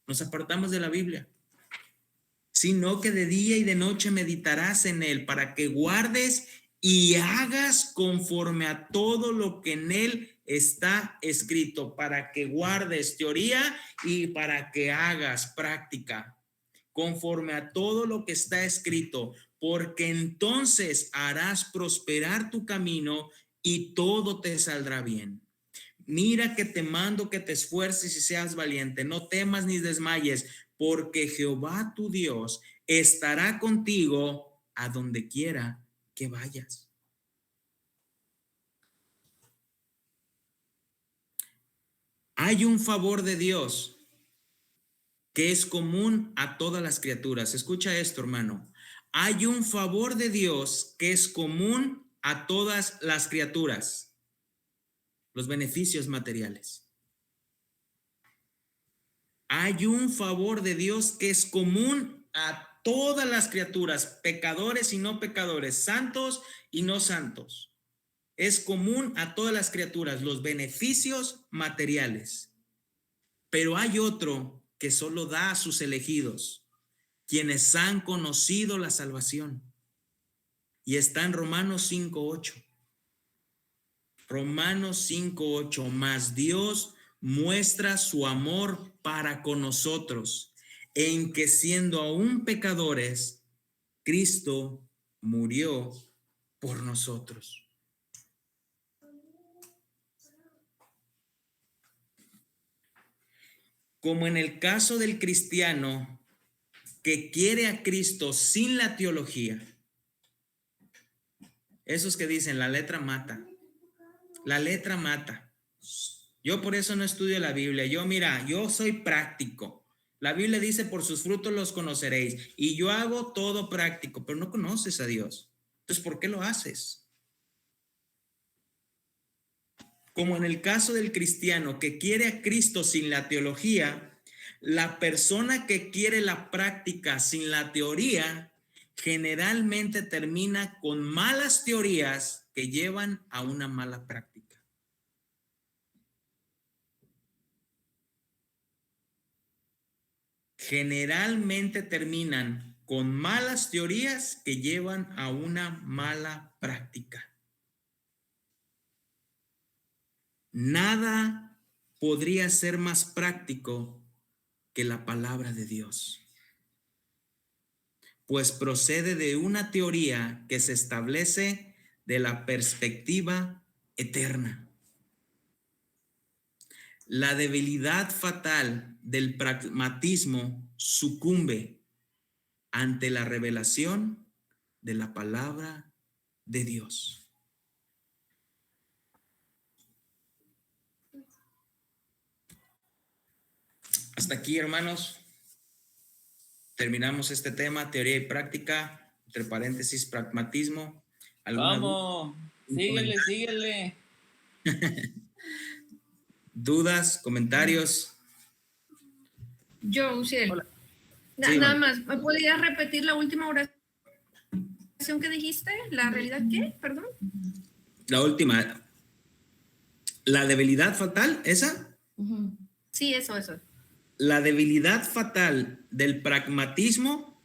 Nos apartamos de la Biblia. Sino que de día y de noche meditarás en él para que guardes y hagas conforme a todo lo que en él está escrito, para que guardes teoría y para que hagas práctica, conforme a todo lo que está escrito, porque entonces harás prosperar tu camino y todo te saldrá bien. Mira que te mando que te esfuerces y seas valiente, no temas ni desmayes, porque Jehová tu Dios estará contigo a donde quiera que vayas. Hay un favor de Dios que es común a todas las criaturas. Escucha esto, hermano. Hay un favor de Dios que es común a todas las criaturas. Los beneficios materiales. Hay un favor de Dios que es común a todas las criaturas, pecadores y no pecadores, santos y no santos. Es común a todas las criaturas, los beneficios materiales. Pero hay otro que solo da a sus elegidos, quienes han conocido la salvación. Y está en Romanos 5:8. Romanos 5:8. Mas Dios muestra su amor para con nosotros, en que siendo aún pecadores, Cristo murió por nosotros. Como en el caso del cristiano que quiere a Cristo sin la teología, esos que dicen la letra mata, la letra mata. Yo por eso no estudio la Biblia. Yo soy práctico. La Biblia dice, por sus frutos los conoceréis. Y yo hago todo práctico, pero no conoces a Dios. Entonces, ¿por qué lo haces? Como en el caso del cristiano que quiere a Cristo sin la teología, la persona que quiere la práctica sin la teoría generalmente termina con malas teorías que llevan a una mala práctica. Generalmente terminan con malas teorías que llevan a una mala práctica. Nada podría ser más práctico que la palabra de Dios, pues procede de una teoría que se establece de la perspectiva eterna. La debilidad fatal del pragmatismo sucumbe ante la revelación de la palabra de Dios. Hasta aquí, hermanos, terminamos este tema, teoría y práctica, entre paréntesis, pragmatismo. Vamos, síguele. ¿Dudas, comentarios? Yo, Uciel. Hola. Sí, Nada vale. más, ¿me podrías repetir la última oración que dijiste? ¿La realidad qué? Perdón. La última. ¿La debilidad fatal? ¿Esa? Sí, eso. La debilidad fatal del pragmatismo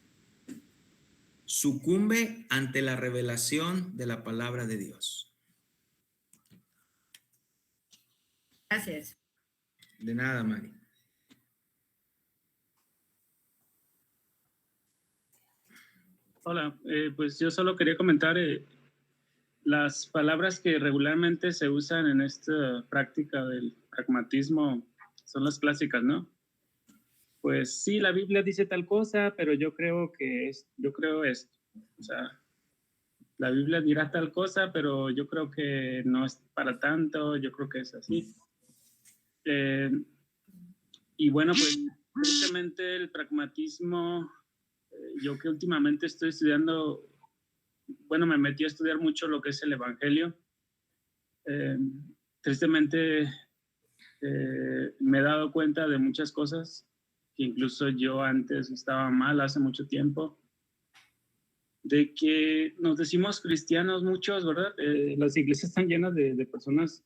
sucumbe ante la revelación de la palabra de Dios. Gracias. De nada, Mari. Hola, pues yo solo quería comentar las palabras que regularmente se usan en esta práctica del pragmatismo son las clásicas, ¿no? Pues sí, la Biblia dice tal cosa, pero yo creo esto. O sea, la Biblia dirá tal cosa, pero yo creo que no es para tanto, yo creo que es así. Y bueno, pues precisamente el pragmatismo, yo que últimamente estoy estudiando, bueno, me metí a estudiar mucho lo que es el Evangelio. Tristemente me he dado cuenta de muchas cosas que incluso yo antes estaba mal hace mucho tiempo, de que nos decimos cristianos muchos, ¿verdad? Las iglesias están llenas de personas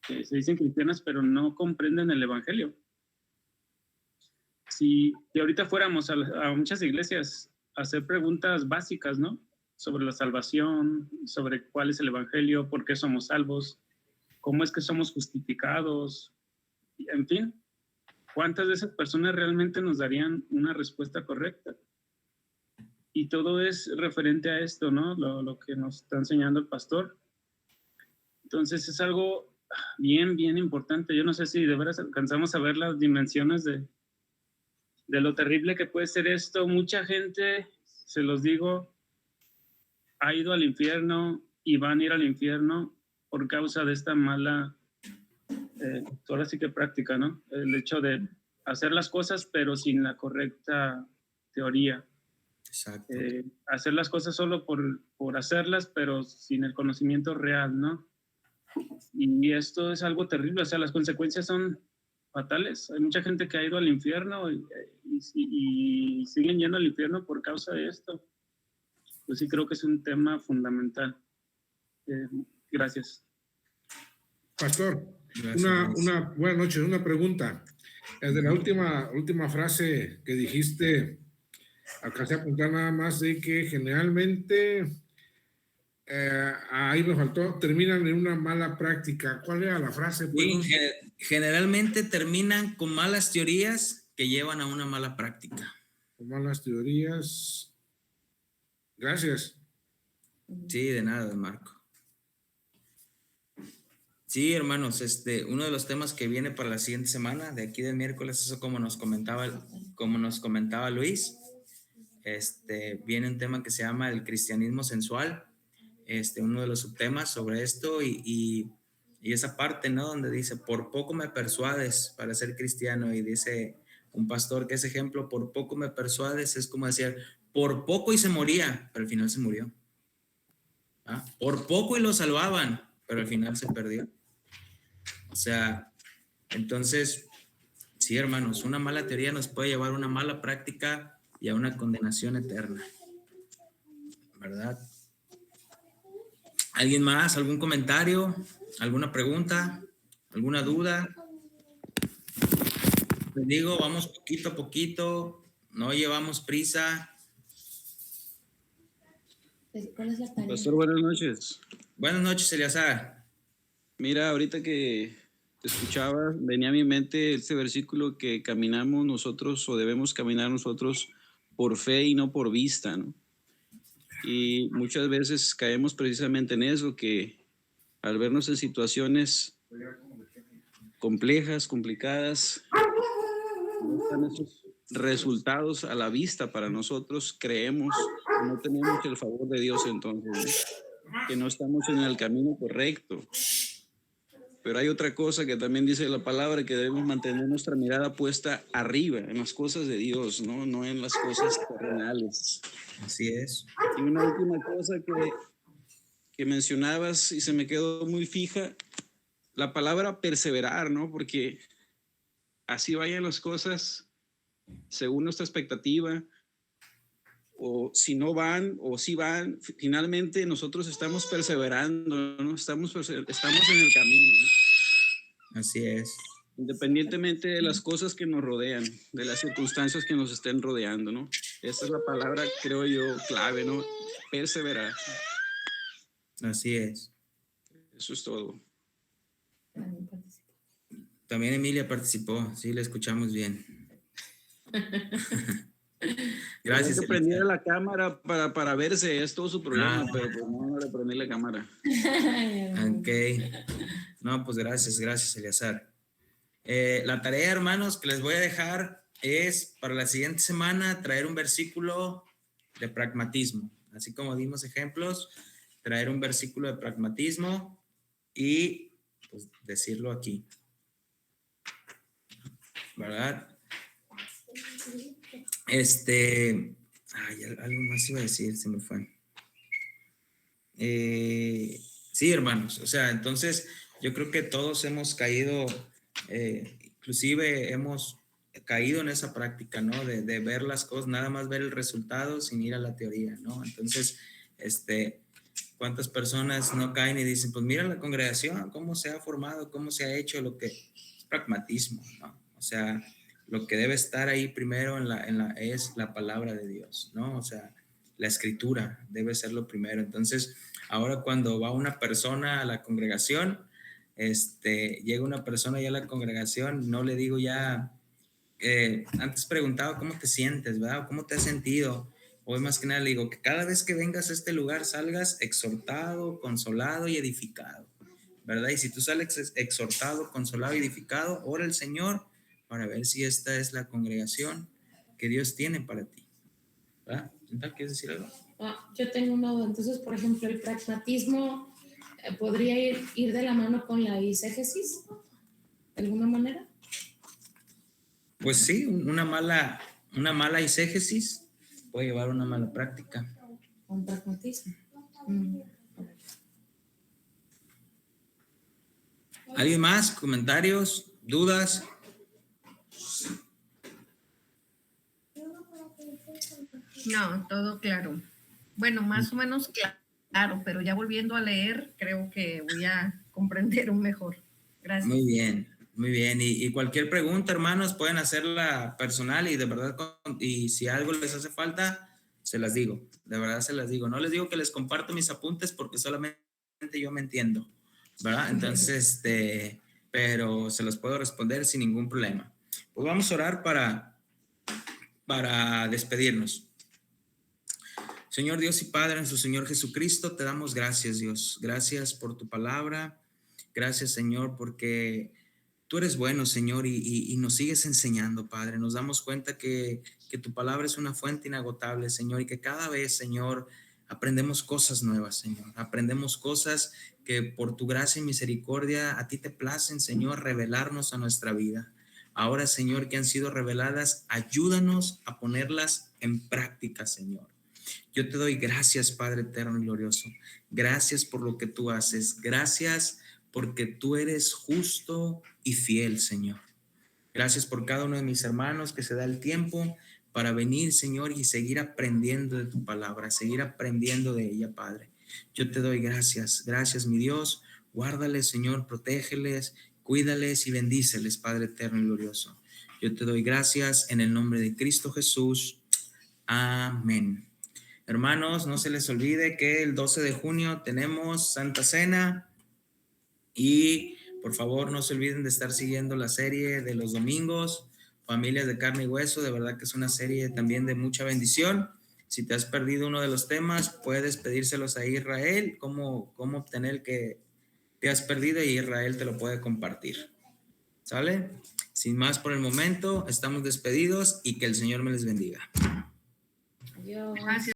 que se dicen cristianas, pero no comprenden el Evangelio. Si ahorita fuéramos a muchas iglesias a hacer preguntas básicas, ¿no? Sobre la salvación, sobre cuál es el Evangelio, por qué somos salvos, cómo es que somos justificados, en fin, ¿cuántas de esas personas realmente nos darían una respuesta correcta? Y todo es referente a esto, ¿no? Lo que nos está enseñando el pastor. Entonces es algo bien importante. Yo no sé si de veras alcanzamos a ver las dimensiones de lo terrible que puede ser esto. Mucha gente, se los digo, ha ido al infierno y van a ir al infierno por causa de esta mala ahora sí que práctica, ¿no? El hecho de hacer las cosas, pero sin la correcta teoría. Exacto. Hacer las cosas solo por hacerlas, pero sin el conocimiento real, ¿no? Y esto es algo terrible, o sea, las consecuencias son fatales. Hay mucha gente que ha ido al infierno y siguen yendo al infierno por causa de esto. Pues sí creo que es un tema fundamental. Gracias. Pastor, Gracias. buenas noches, una pregunta. De la última frase que dijiste, alcancé a apuntar nada más de que generalmente, ahí me faltó, terminan en una mala práctica. ¿Cuál era la frase? Sí, generalmente terminan con malas teorías que llevan a una mala práctica. Con malas teorías. Gracias. Sí, de nada, Marco. Sí, hermanos, uno de los temas que viene para la siguiente semana, de aquí del miércoles, eso como nos comentaba Luis, viene un tema que se llama el cristianismo sensual, uno de los subtemas sobre esto y esa parte, ¿no? Donde dice, por poco me persuades para ser cristiano, y dice un pastor que ese ejemplo, por poco me persuades, es como decir, por poco y se moría, pero al final se murió. ¿Ah? Por poco y lo salvaban, pero al final se perdió. O sea, entonces, sí, hermanos, una mala teoría nos puede llevar a una mala práctica y a una condenación eterna, ¿verdad? ¿Alguien más? ¿Algún comentario? ¿Alguna pregunta? ¿Alguna duda? Les digo, vamos poquito a poquito, no llevamos prisa. ¿Cuál es la tarea? Pastor, buenas noches. Buenas noches, Eleazar. Mira, ahorita que te escuchaba, venía a mi mente este versículo que caminamos nosotros o debemos caminar nosotros por fe y no por vista, ¿no? Y muchas veces caemos precisamente en eso, que al vernos en situaciones complejas, complicadas, no están esos resultados a la vista para nosotros, creemos que no tenemos el favor de Dios entonces, ¿no? Que no estamos en el camino correcto. Pero hay otra cosa que también dice la palabra, que debemos mantener nuestra mirada puesta arriba, en las cosas de Dios, no en las cosas terrenales. Así es. Y una última cosa que mencionabas y se me quedó muy fija, la palabra perseverar, ¿no? Porque así vayan las cosas según nuestra expectativa, o si no van, o si van, finalmente nosotros estamos perseverando, ¿no? Estamos en el camino, ¿no? Así es. Independientemente de las cosas que nos rodean, de las circunstancias que nos estén rodeando, ¿no? Esa es la palabra, creo yo, clave, ¿no? Perseverar. Así es. Eso es todo. También Emilia participó, sí, la escuchamos bien. Gracias. Que prendía la cámara para verse, es todo su problema, pero pues no le prendí la cámara. Ok. No, pues gracias, Eleazar. La tarea, hermanos, que les voy a dejar es para la siguiente semana traer un versículo de pragmatismo. Así como dimos ejemplos, traer un versículo de pragmatismo y pues decirlo aquí. ¿Verdad? Algo más iba a decir, se me fue. Sí, hermanos, o sea, entonces yo creo que todos hemos caído, inclusive hemos caído en esa práctica, ¿no? De ver las cosas, nada más ver el resultado sin ir a la teoría, ¿no? Entonces, ¿cuántas personas no caen y dicen, pues mira la congregación, cómo se ha formado, cómo se ha hecho? Lo que es pragmatismo, ¿no? O sea, lo que debe estar ahí primero es la palabra de Dios, ¿no? O sea, la escritura debe ser lo primero. Entonces, ahora cuando va una persona a la congregación, llega una persona ya a la congregación, no le digo ya, antes preguntaba cómo te sientes, ¿verdad? ¿Cómo te has sentido? Hoy más que nada le digo que cada vez que vengas a este lugar salgas exhortado, consolado y edificado, ¿verdad? Y si tú sales exhortado, consolado y edificado, ora al Señor para ver si esta es la congregación que Dios tiene para ti, ¿verdad? ¿Quieres decir algo? Yo tengo una duda. Entonces, por ejemplo, el pragmatismo podría ir de la mano con la eisegesis. ¿De alguna manera? Pues sí, una mala exégesis puede llevar a una mala práctica. Con pragmatismo. ¿Alguien más? ¿Comentarios? ¿Dudas? No, todo claro. Bueno, más o menos claro, pero ya volviendo a leer, creo que voy a comprender un mejor. Gracias. Muy bien, muy bien. Y cualquier pregunta, hermanos, pueden hacerla personal y de verdad, y si algo les hace falta, se las digo. De verdad se las digo. No les digo que les comparto mis apuntes porque solamente yo me entiendo, ¿verdad? Entonces, pero se los puedo responder sin ningún problema. Pues vamos a orar para despedirnos. Señor Dios y Padre, nuestro Señor Jesucristo, te damos gracias, Dios. Gracias por tu palabra. Gracias, Señor, porque tú eres bueno, Señor, y nos sigues enseñando, Padre. Nos damos cuenta que tu palabra es una fuente inagotable, Señor, y que cada vez, Señor, aprendemos cosas nuevas, Señor. Aprendemos cosas que por tu gracia y misericordia a ti te placen, Señor, revelarnos a nuestra vida. Ahora, Señor, que han sido reveladas, ayúdanos a ponerlas en práctica, Señor. Yo te doy gracias, Padre eterno y glorioso. Gracias por lo que tú haces. Gracias porque tú eres justo y fiel, Señor. Gracias por cada uno de mis hermanos que se da el tiempo para venir, Señor, y seguir aprendiendo de tu palabra, seguir aprendiendo de ella, Padre. Yo te doy gracias. Gracias, mi Dios. Guárdales, Señor, protégeles, cuídales y bendíceles, Padre eterno y glorioso. Yo te doy gracias en el nombre de Cristo Jesús. Amén. Hermanos, no se les olvide que el 12 de junio tenemos Santa Cena y por favor no se olviden de estar siguiendo la serie de los domingos, Familias de Carne y Hueso. De verdad que es una serie también de mucha bendición. Si te has perdido uno de los temas, puedes pedírselos a Israel, cómo obtener el que te has perdido, y Israel te lo puede compartir. ¿Sale? Sin más por el momento, estamos despedidos y que el Señor me les bendiga. Adiós. Gracias.